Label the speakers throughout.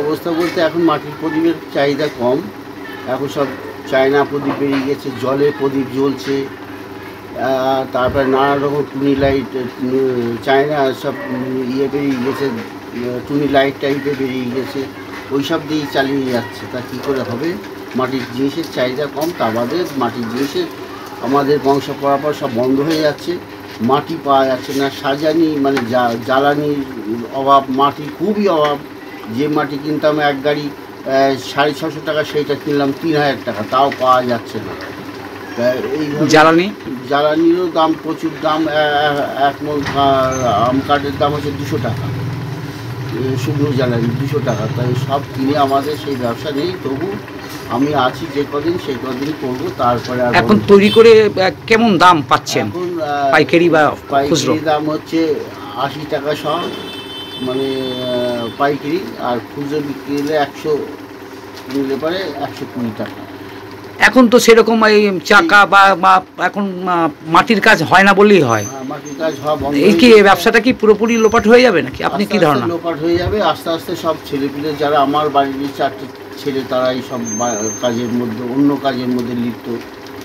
Speaker 1: অবস্থা বলতে এখন মাটির প্রদীপের চাহিদা কম, এখন সব চায়না প্রদীপ বেরিয়ে গেছে, জলে প্রদীপ জ্বলছে, তারপরে নানা রকম টুনি লাইট, চায়না সব বেরিয়ে গেছে, টুনি লাইট টাইপের বেরিয়ে গেছে, ওই সব দিয়েই চালিয়ে যাচ্ছে। তা কী করে হবে? মাটির জিনিসের চাহিদা কম, তা বাদে মাটির জিনিসের আমাদের বংশ পরাপর সব বন্ধ হয়ে যাচ্ছে, মাটি পাওয়া যাচ্ছে না, সাজানি মানে জ্বালানির অভাব, মাটি খুবই অভাব। যে মাটি কিনতাম এক গাড়ি 650 টাকা, সেইটা কিনলাম 3000 টাকা, তাও পাওয়া যাচ্ছে না। এই জ্বালানিরও দাম প্রচুর দাম, এক মন আম কাঠের দাম হচ্ছে 200 টাকা, শুকনো জ্বালানি 200 টাকা। তাই সব কিনে আমাদের সেই ব্যবসা নেই, তবু আমি আছি যে কদিন সেই কদিন করবো। তারপরে
Speaker 2: এখন তৈরি করে কেমন দাম পাচ্ছেন? এখন পাইকারি বা
Speaker 1: পাইকারি দাম হচ্ছে 80 টাকা সহ, মানে পাইকারি, আর খুচরো বিক্রি হলে 100 নিলে পরে 120 টাকা।
Speaker 2: এখন তো সেরকম এই চাকা বা এখন মাটির কাজ হয় না বললেই হয়।
Speaker 1: মাটির কাজ হওয়া বন্ধ।
Speaker 2: এই কি ব্যবসাটা কি পুরোপুরি লোপাট হয়ে যাবে নাকি আপনি কি ধারণা?
Speaker 1: লোপাট হয়ে যাবে আস্তে আস্তে। সব ছেলেপিলে যারা আমার বাড়ির 4টি ছেলে, তারাই সব কাজের মধ্যে, অন্য কাজের মধ্যে লিপ্ত,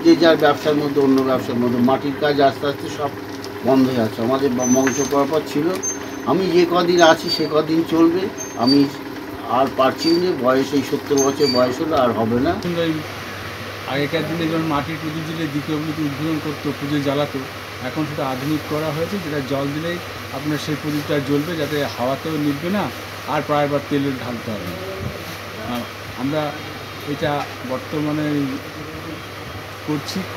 Speaker 1: যে যার ব্যবসার মধ্যে, অন্য ব্যবসার মধ্যে। মাটির কাজ আস্তে আস্তে সব বন্ধ হয়ে যাচ্ছে। আমাদের বংশ পরপর ছিল, আমি যে কদিন আছি সে কদিন চলবে। আমি আর পারছি না, বয়স এই 70 বছর বয়স হলো, আর হবে না।
Speaker 3: আগেকার দিনে যেমন মাটির প্রদীপ দিলে দ্বিতীয়গুলিতে উদ্বোধন করতো, পুজো জ্বালাতো, এখন সেটা আধুনিক করা হয়েছে, যেটা জল দিলেই আপনার সেই প্রদীপটা জ্বলবে, যাতে হাওয়াতেও নিভবে না, আর প্রায়বার তেলের ঢালতে হবে না। আমরা এটা বর্তমানে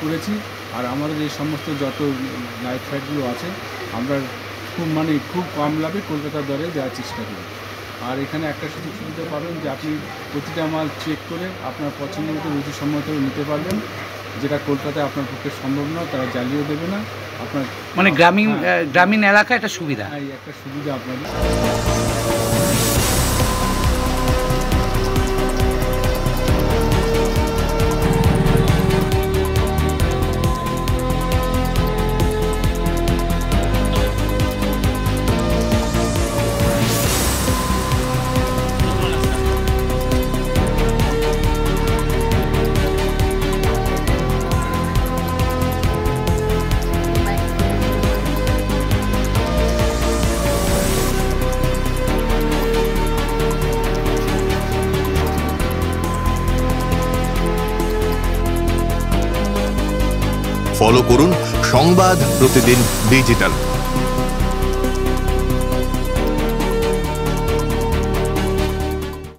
Speaker 3: করেছি। আর আমাদের এই সমস্ত যত লাইট ফাইটগুলো আছে, আমরা খুব কম লাভে কলকাতার দরে দেওয়ার চেষ্টা করি। আর এখানে একটা সুযোগ সুবিধা পাবেন যে আপনি প্রতিটা মাল চেক করে আপনার পছন্দ মতো রুচিসম্মত নিতে পারবেন, যেটা কলকাতায় আপনার পক্ষে সম্ভব না, তারা জ্বালিয়েও দেবে না আপনার।
Speaker 2: মানে গ্রামীণ এলাকা একটা সুবিধা,
Speaker 3: এই একটা সুবিধা আপনাদের।
Speaker 4: ফলো করুন সংবাদ প্রতিদিন ডিজিটাল।